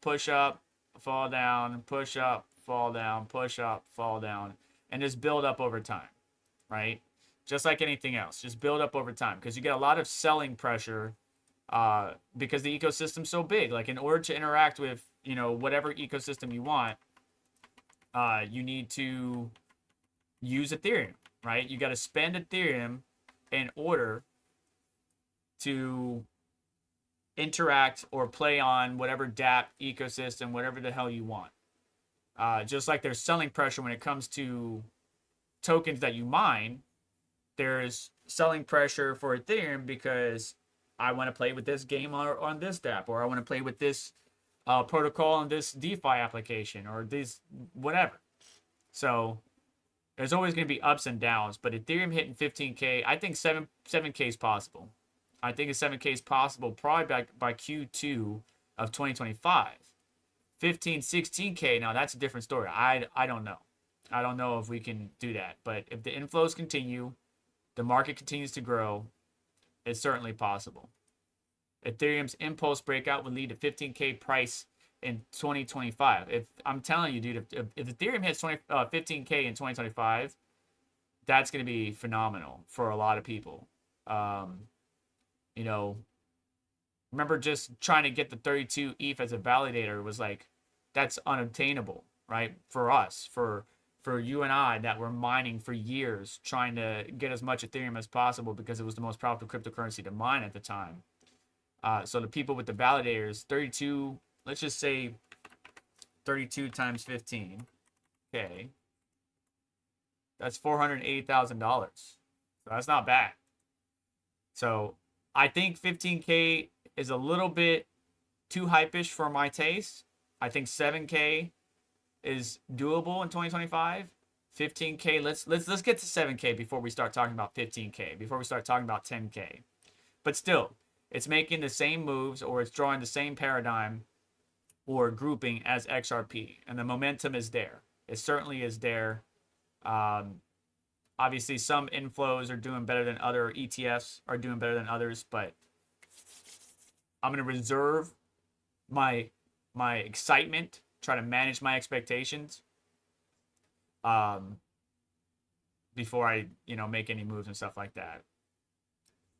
push up, fall down, push up, fall down, push up, fall down, and just build up over time, right? Just like anything else, just build up over time, because you get a lot of selling pressure, because the ecosystem's so big. Like, in order to interact with, whatever ecosystem you want, you need to use Ethereum, right? You got to spend Ethereum in order to interact or play on whatever dApp ecosystem, whatever the hell you want. Just like there's selling pressure when it comes to tokens that you mine, there's selling pressure for Ethereum because I want to play with this game on this dApp, or I want to play with this protocol on this DeFi application, or this whatever. So there's always going to be ups and downs, but Ethereum hitting 15K, I think 7K is possible. I think a 7K is possible probably by Q2 of 2025. 15, 16K, now that's a different story. I don't know. I don't know if we can do that. But if the inflows continue, the market continues to grow, it's certainly possible. Ethereum's impulse breakout would lead to 15K price in 2025. If I'm telling you, dude, if Ethereum hits 15K in 2025, that's going to be phenomenal for a lot of people. Remember just trying to get the 32 ETH as a validator was like, that's unobtainable, right? For us, for you and I that were mining for years, trying to get as much Ethereum as possible because it was the most profitable cryptocurrency to mine at the time. So the people with the validators, 32, let's just say 32 times 15, okay, that's $480,000. So that's not bad. So I think 15K is a little bit too hype-ish for my taste. I think 7K is doable in 2025. 15K, let's get to 7K before we start talking about 15K, before we start talking about 10K. But still, it's making the same moves, or it's drawing the same paradigm or grouping as XRP, and the momentum is there. It certainly is there. Obviously, some inflows are doing better than other ETFs are doing better than others, but I'm going to reserve my excitement, try to manage my expectations before I, make any moves and stuff like that.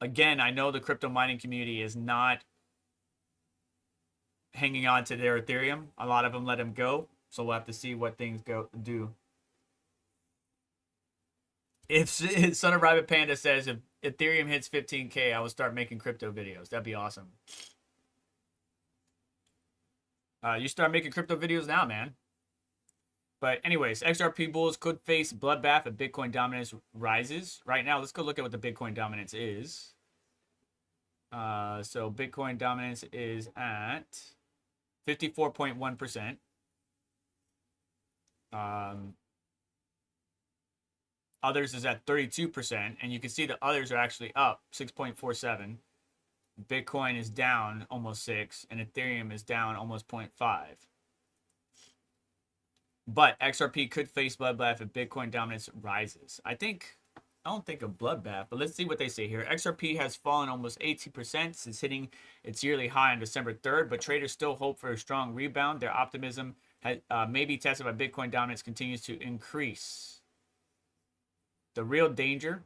Again, I know the crypto mining community is not hanging on to their Ethereum. A lot of them let them go, so we'll have to see what things do. If Son of Rabbit Panda says if Ethereum hits 15K, I will start making crypto videos. That'd be awesome. You start making crypto videos now, man. But anyways, XRP bulls could face bloodbath if Bitcoin dominance rises. Right now, let's go look at what the Bitcoin dominance is. So Bitcoin dominance is at 54.1%. Others is at 32%, and you can see the others are actually up 6.47. Bitcoin is down almost 6, and Ethereum is down almost 0.5. But XRP could face bloodbath if Bitcoin dominance rises. I don't think of bloodbath, but let's see what they say here. XRP has fallen almost 18% since hitting its yearly high on December 3rd, but traders still hope for a strong rebound. Their optimism may be tested by Bitcoin dominance continues to increase. The real danger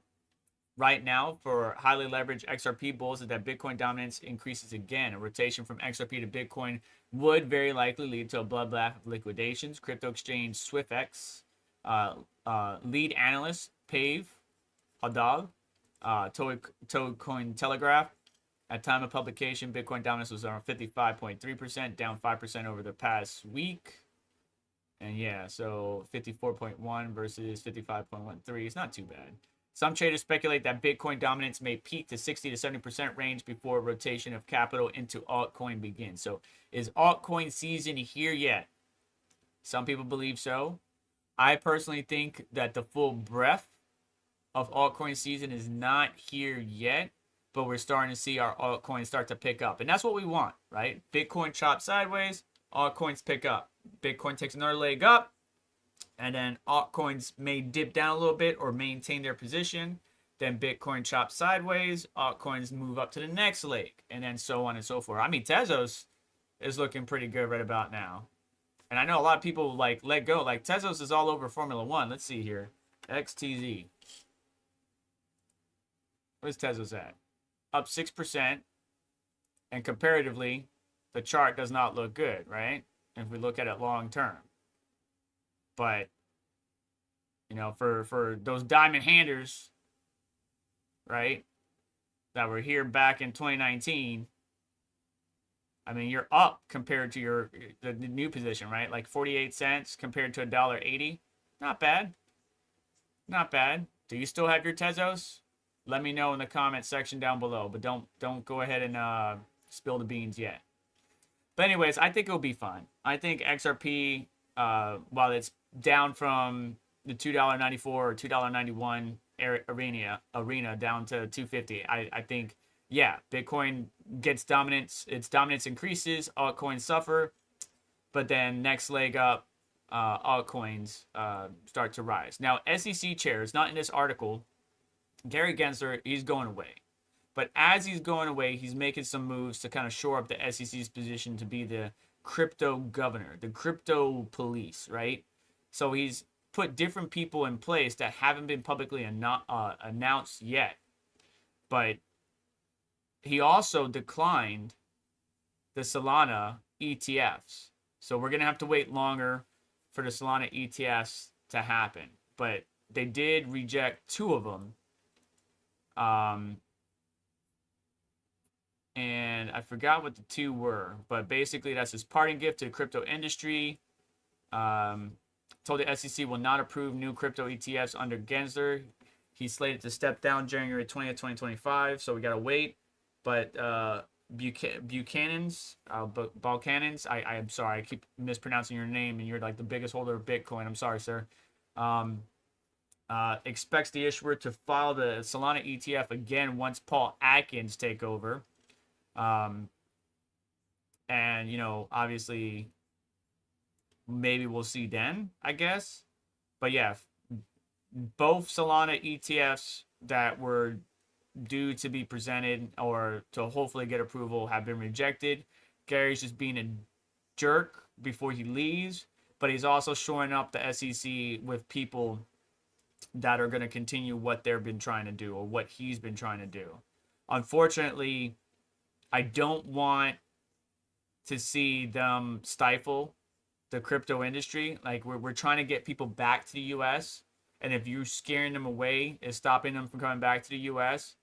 right now for highly leveraged XRP bulls is that Bitcoin dominance increases again. A rotation from XRP to Bitcoin would very likely lead to a bloodbath of liquidations. Crypto exchange SwiftX lead analyst Pave Hadal told Cointelegraph at time of publication, Bitcoin dominance was around 55.3%, down 5% over the past week. And yeah, so 54.1 versus 55.13. It's not too bad. Some traders speculate that Bitcoin dominance may peak to 60 to 70% range before rotation of capital into altcoin begins. So is altcoin season here yet? Some people believe so. I personally think that the full breadth of altcoin season is not here yet, but we're starting to see our altcoins start to pick up. And that's what we want, right? Bitcoin chops sideways, altcoins pick up. Bitcoin takes another leg up, And then altcoins may dip down a little bit or maintain their position. Then Bitcoin chops sideways, altcoins move up to the next leg, and then so on and so forth. I mean, Tezos is looking pretty good right about now. And I know a lot of people like let go. Like Tezos is all over Formula One. Let's see here. XTZ. Where's Tezos at? Up 6%. And comparatively, the chart does not look good, right? If we look at it long term. But, you know, for those diamond handers, right, that were here back in 2019, I mean, you're up compared to the new position, right? Like 48 cents compared to $1.80. Not bad. Not bad. Do you still have your Tezos? Let me know in the comment section down below. But don't go ahead and spill the beans yet. But anyways, I think it'll be fun. I think XRP, while it's down from the $2.94 or $2.91 arena down to 250, I think, yeah, Bitcoin gets dominance. Its dominance increases. Altcoins suffer. But then next leg up, altcoins start to rise. Now, SEC chairs, not in this article, Gary Gensler, he's going away. But as he's going away, he's making some moves to kind of shore up the SEC's position to be the crypto governor, the crypto police, right? So he's put different people in place that haven't been publicly announced yet. But he also declined the Solana ETFs. So we're going to have to wait longer for the Solana ETFs to happen. But they did reject 2 of them. And I forgot what the 2 were. But basically, that's his parting gift to the crypto industry. Told the SEC will not approve new crypto ETFs under Gensler. He's slated to step down January 20th, 2025. So we got to wait. But Buchanan's, I'm sorry, I keep mispronouncing your name, and you're like the biggest holder of Bitcoin. I'm sorry, sir. Expects the issuer to file the Solana ETF again once Paul Atkins take over. And, you know, obviously, maybe we'll see then, I guess. But yeah, both Solana ETFs that were due to be presented or to hopefully get approval have been rejected. Gary's just being a jerk before he leaves, but he's also shoring up the SEC with people that are going to continue what they've been trying to do or what he's been trying to do. Unfortunately, I don't want to see them stifle the crypto industry. Like we're trying to get people back to the US, and if you're scaring them away and stopping them from coming back to the US,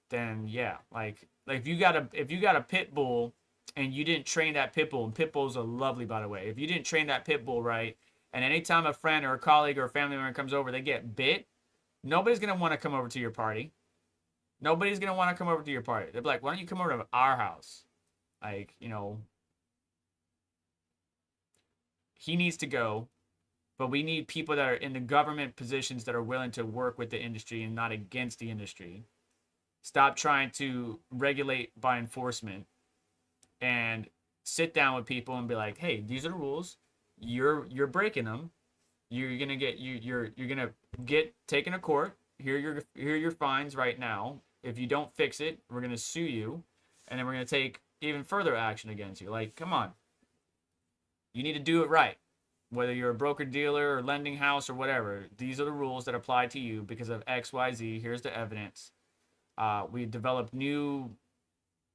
then yeah, like if you got a pit bull and you didn't train that pit bull, and pit bulls are lovely, by the way. If you didn't train that pit bull right, and anytime a friend or a colleague or a family member comes over, they get bit, nobody's gonna want to come over to your party. Nobody's gonna want to come over to your party. They'll be like, why don't you come over to our house? Like, you know, he needs to go, but we need people that are in the government positions that are willing to work with the industry and not against the industry. Stop trying to regulate by enforcement and sit down with people and be like, hey, these are the rules. You're breaking them. You're gonna get taken to court. Here are your fines right now. If you don't fix it, we're gonna sue you, and then we're gonna take even further action against you. Like, come on. You need to do it right. Whether you're a broker dealer or lending house or whatever, these are the rules that apply to you because of XYZ. Here's the evidence. We developed new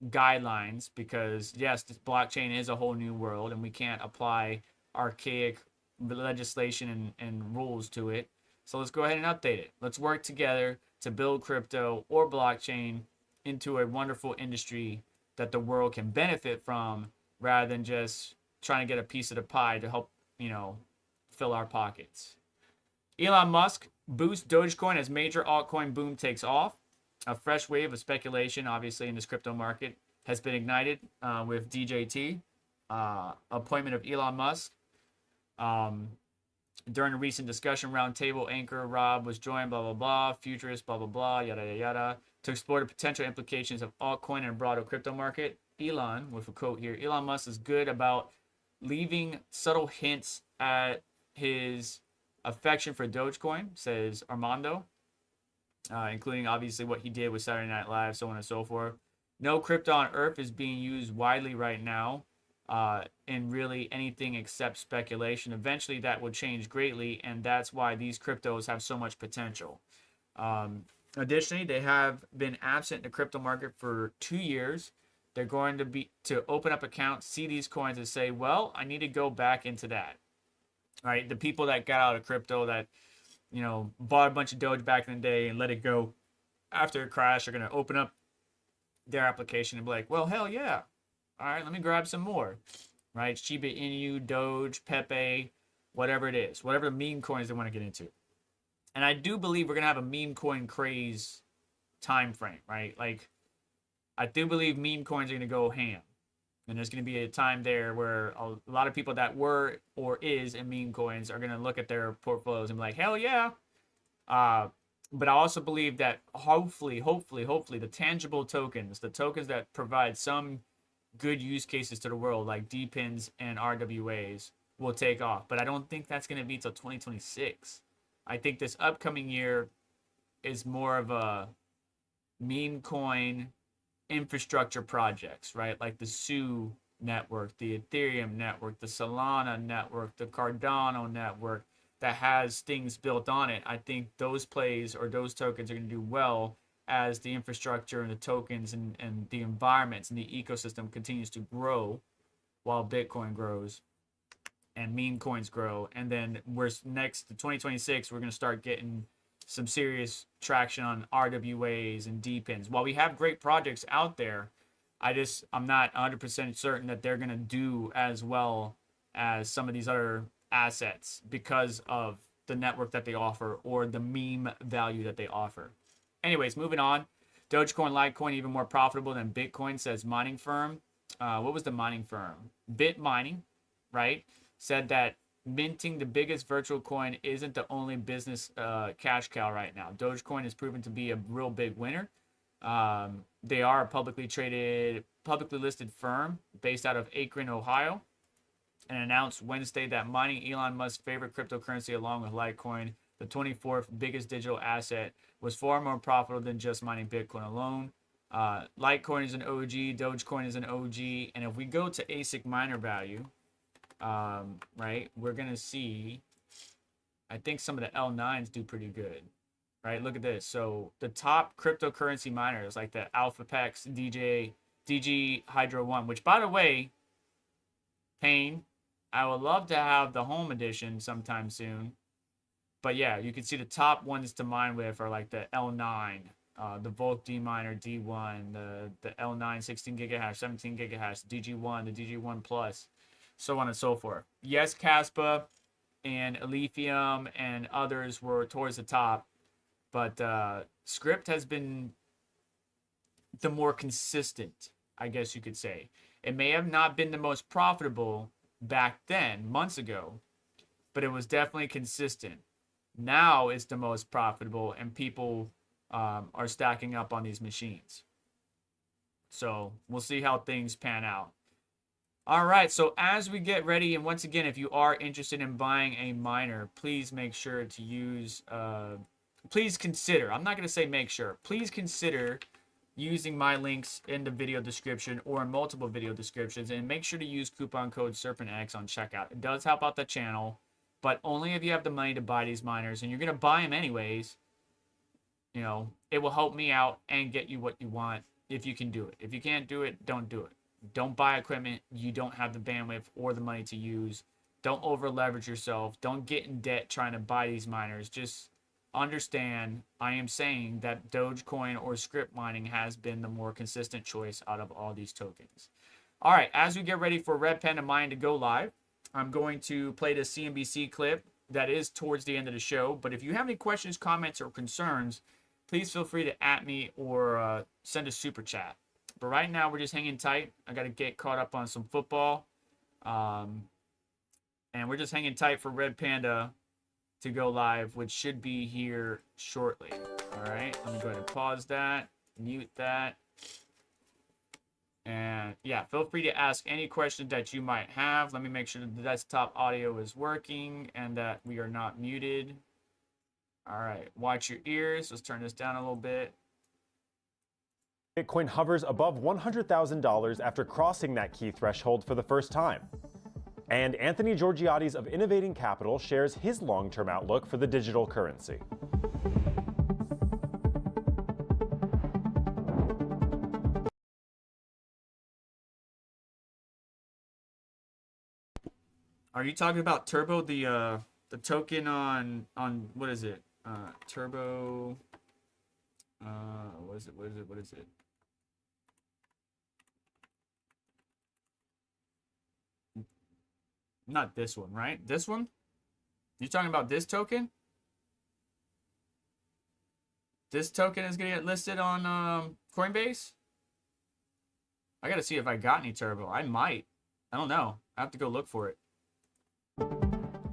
guidelines because, yes, this blockchain is a whole new world, and we can't apply archaic legislation and rules to it. So let's go ahead and update it. Let's work together to build crypto or blockchain into a wonderful industry that the world can benefit from, rather than just trying to get a piece of the pie to help, you know, fill our pockets. Elon Musk boosts Dogecoin as major altcoin boom takes off. A fresh wave of speculation, obviously, in this crypto market has been ignited with DJT, appointment of Elon Musk. During a recent discussion roundtable, anchor Rob was joined, blah, blah, blah, futurist, blah, blah, blah, yada, yada, yada, to explore the potential implications of altcoin and broader crypto market. Elon, with a quote here, Elon Musk is good about leaving subtle hints at his affection for Dogecoin, says Armando, including obviously what he did with Saturday Night Live, so on and so forth. No crypto on earth is being used widely right now in really anything except speculation. Eventually that will change greatly, and that's why these cryptos have so much potential. Additionally, they have been absent in the crypto market for 2 years. They're going to open up accounts, see these coins, and say, well, I need to go back into that. Right? The people that got out of crypto, that bought a bunch of Doge back in the day and let it go after a crash, are going to open up their application and be like, well, hell yeah. All right, let me grab some more. Right? Shiba Inu, Doge, Pepe, whatever it is. Whatever the meme coins they want to get into. And I do believe we're going to have a meme coin craze time frame, right? Like, I do believe meme coins are going to go ham. And there's going to be a time there where a lot of people that were or is in meme coins are going to look at their portfolios and be like, hell yeah. But I also believe that hopefully, the tangible tokens, the tokens that provide some good use cases to the world, like DPINs and RWAs, will take off. But I don't think that's going to be till 2026. I think this upcoming year is more of a meme coin infrastructure projects, right? Like the SU network, the Ethereum network, the Solana network, the Cardano network that has things built on it. I think those plays or those tokens are going to do well as the infrastructure and the tokens and the environments and the ecosystem continues to grow while Bitcoin grows and meme coins grow. And then we're next to 2026, we're going to start getting some serious traction on RWAs and DPINs. While we have great projects out there, I'm not 100% certain that they're going to do as well as some of these other assets because of the network that they offer or the meme value that they offer. Anyways, moving on. Dogecoin, Litecoin, even more profitable than Bitcoin, says mining firm. What was the mining firm? Bit Mining, right? Said that minting the biggest virtual coin isn't the only business cash cow right now. Dogecoin has proven to be a real big winner. They are a publicly listed firm based out of Akron, Ohio, and announced Wednesday that mining Elon Musk's favorite cryptocurrency along with Litecoin, the 24th biggest digital asset, was far more profitable than just mining Bitcoin alone. Litecoin is an OG, Dogecoin is an OG, and if we go to ASIC miner value, right, we're gonna see, I think some of the L9s do pretty good, right? Look at this. So the top cryptocurrency miners like the AlphaPex, DG Hydro 1, which by the way, Payne, I would love to have the home edition sometime soon. But yeah, you can see the top ones to mine with are like the L9, the Volk D miner D1, the L9 16 gigahash, 17 gigahash, DG1, the DG1 Plus, so on and so forth. Yes, Caspa and Lithium and others were towards the top, but Script has been the more consistent, I guess you could say. It may have not been the most profitable back then, months ago, but it was definitely consistent. Now it's the most profitable, and people are stacking up on these machines. So we'll see how things pan out. All right, so as we get ready, and once again, if you are interested in buying a miner, please make sure to use, please consider, I'm not going to say make sure, please consider using my links in the video description or in multiple video descriptions, and make sure to use coupon code SerpentX on checkout. It does help out the channel, but only if you have the money to buy these miners, and you're going to buy them anyways. You know, it will help me out and get you what you want if you can do it. If you can't do it, don't do it. Don't buy equipment you don't have the bandwidth or the money to use. Don't over leverage yourself. Don't get in debt trying to buy these miners. Just understand, I am saying that Dogecoin or script mining has been the more consistent choice out of all these tokens. All right, as we get ready for Red Panda Mine to go live, I'm going to play the CNBC clip that is towards the end of the show. But if you have any questions, comments, or concerns, please feel free to @ me or send a super chat. But right now, we're just hanging tight. I got to get caught up on some football. And we're just hanging tight for Red Panda to go live, which should be here shortly. All right, let me go ahead and pause that, mute that. And yeah, feel free to ask any questions that you might have. Let me make sure the desktop audio is working and that we are not muted. All right, watch your ears. Let's turn this down a little bit. Bitcoin hovers above $100,000 after crossing that key threshold for the first time. And Anthony Georgiades of Innovating Capital shares his long-term outlook for the digital currency. Are you talking about Turbo, the token on what is it? Turbo. What is it? Not this one, right? This one? You talking about this token? This token is gonna get listed on Coinbase? I gotta see if I got any Turbo. I might. I don't know. I have to go look for it.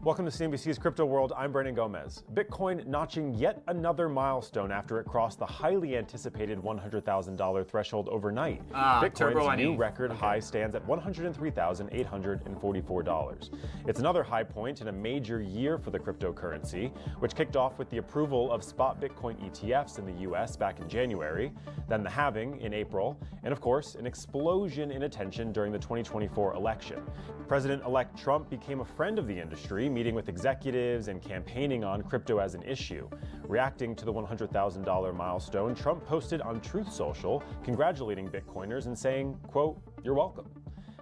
Welcome to CNBC's Crypto World. I'm Brandon Gomez. Bitcoin notching yet another milestone after it crossed the highly anticipated $100,000 threshold overnight. Bitcoin's new record high stands at $103,844. It's another high point in a major year for the cryptocurrency, which kicked off with the approval of spot Bitcoin ETFs in the US back in January, then the halving in April, and of course, an explosion in attention during the 2024 election. President-elect Trump became a friend of the industry, meeting with executives and campaigning on crypto as an issue. Reacting to the $100,000 milestone, Trump posted on Truth Social congratulating Bitcoiners and saying, quote, "You're welcome."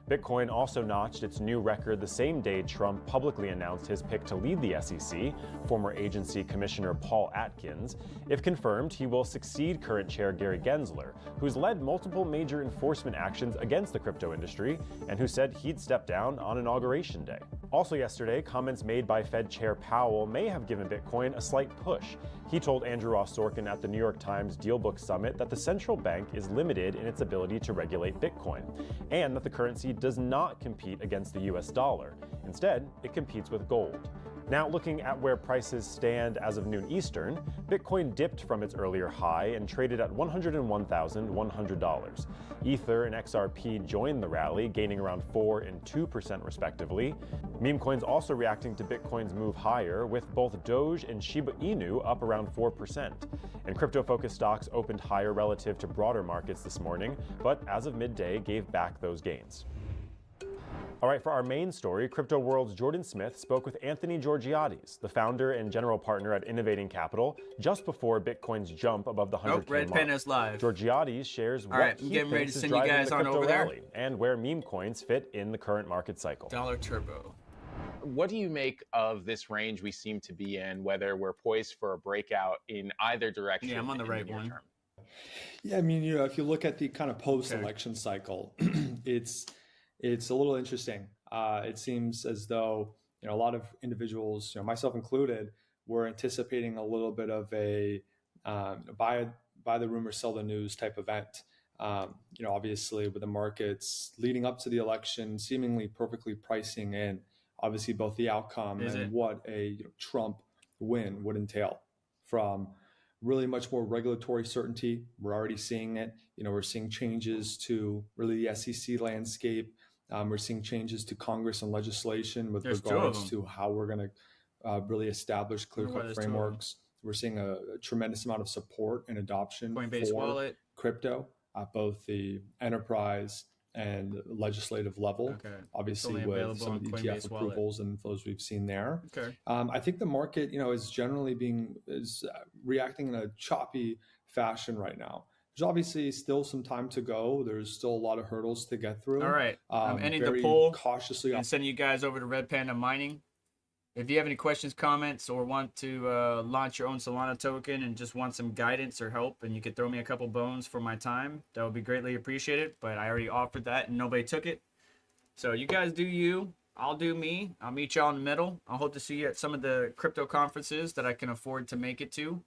Bitcoin also notched its new record the same day Trump publicly announced his pick to lead the SEC, former agency commissioner Paul Atkins. If confirmed, he will succeed current chair Gary Gensler, who's led multiple major enforcement actions against the crypto industry and who said he'd step down on Inauguration Day. Also yesterday, comments made by Fed Chair Powell may have given Bitcoin a slight push. He told Andrew Ross Sorkin at the New York Times Dealbook Summit that the central bank is limited in its ability to regulate Bitcoin, and that the currency does not compete against the US dollar. Instead, it competes with gold. Now looking at where prices stand as of noon Eastern, Bitcoin dipped from its earlier high and traded at $101,100. Ether and XRP joined the rally, gaining around 4% and 2% respectively. Meme coins also reacting to Bitcoin's move higher, with both Doge and Shiba Inu up around 4%. And crypto-focused stocks opened higher relative to broader markets this morning, but as of midday gave back those gains. All right, for our main story, Crypto World's Jordan Smith spoke with Anthony Georgiades, the founder and general partner at Innovating Capital, just before Bitcoin's jump above the 100K Red mark. Pen is live. Georgiades shares what he thinks is driving the crypto rally and where meme coins fit in the current market cycle. Dollar Turbo. What do you make of this range we seem to be in, whether we're poised for a breakout in either direction? Yeah, I'm on the right one. Term? Yeah, I mean, if you look at the kind of post-election cycle, it's a little interesting. It seems as though a lot of individuals, myself included, were anticipating a little bit of a buy the rumor, sell the news type event. Obviously, with the markets leading up to the election, seemingly perfectly pricing in, obviously both the outcome and what a Trump win would entail, from really much more regulatory certainty. We're already seeing it. We're seeing changes to really the SEC landscape. We're seeing changes to Congress and legislation with regards to how we're going to really establish clear-cut frameworks. We're seeing a tremendous amount of support and adoption Coinbase for wallet. Crypto at both the enterprise and legislative level. Obviously, with some of the ETF approvals and those we've seen there. I think the market, is generally reacting in a choppy fashion right now. There's obviously still some time to go. There's still a lot of hurdles to get through. All right. I'm ending the poll cautiously and sending you guys over to Red Panda Mining. If you have any questions, comments, or want to launch your own Solana token and just want some guidance or help, and you could throw me a couple bones for my time, that would be greatly appreciated. But I already offered that and nobody took it. So you guys do you. I'll do me. I'll meet y'all in the middle. I hope to see you at some of the crypto conferences that I can afford to make it to.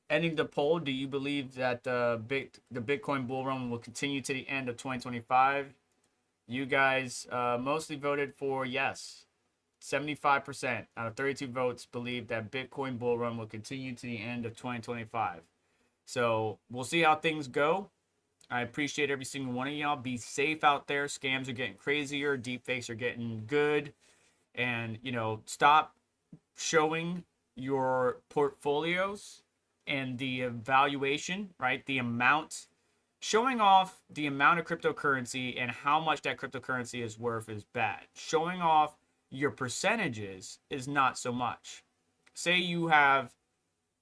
Ending the poll, do you believe that the Bitcoin bull run will continue to the end of 2025? You guys mostly voted for yes. 75% out of 32 votes believe that Bitcoin bull run will continue to the end of 2025. So we'll see how things go. I appreciate every single one of y'all. Be safe out there. Scams are getting crazier. Deepfakes are getting good. And, you know, stop showing your portfolios and the valuation, right? The amount, showing off the amount of cryptocurrency and how much that cryptocurrency is worth is bad. Showing off your percentages is not so much. Say you have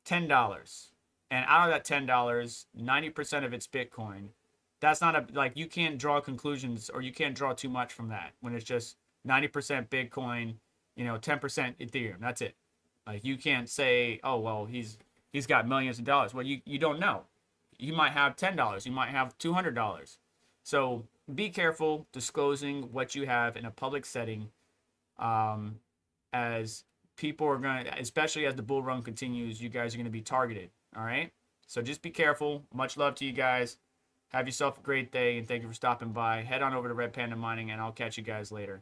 $10, and out of that $10, 90% of it's Bitcoin. That's not a, like, you can't draw conclusions, or you can't draw too much from that when it's just 90% Bitcoin, you know, 10% Ethereum. That's it. Like, you can't say, oh, well, he's got millions of dollars. Well, you don't know. You might have $10. You might have $200. So be careful disclosing what you have in a public setting, as people are going to, especially as the bull run continues, you guys are going to be targeted. All right. So just be careful. Much love to you guys. Have yourself a great day, and thank you for stopping by. Head on over to Red Panda Mining, and I'll catch you guys later.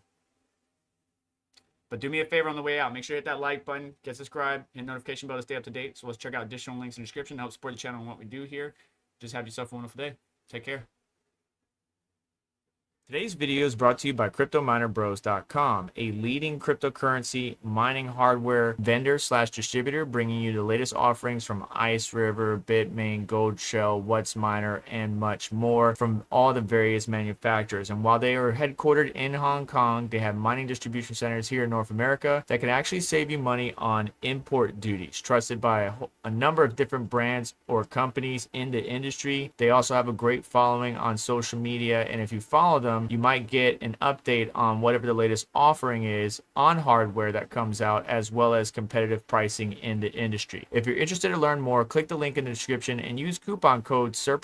But do me a favor on the way out. Make sure you hit that like button, get subscribed, hit notification bell to stay up to date. So let's check out additional links in the description to help support the channel and what we do here. Just have yourself a wonderful day. Take care. Today's video is brought to you by CryptoMinerBros.com, a leading cryptocurrency mining hardware vendor / distributor, bringing you the latest offerings from Ice River, Bitmain, Goldshell, WhatsMiner, and much more from all the various manufacturers. And while they are headquartered in Hong Kong, they have mining distribution centers here in North America that can actually save you money on import duties, trusted by a number of different brands or companies in the industry. They also have a great following on social media, and if you follow them, you might get an update on whatever the latest offering is on hardware that comes out, as well as competitive pricing in the industry. If you're interested to learn more, click the link in the description and use coupon code SERPENT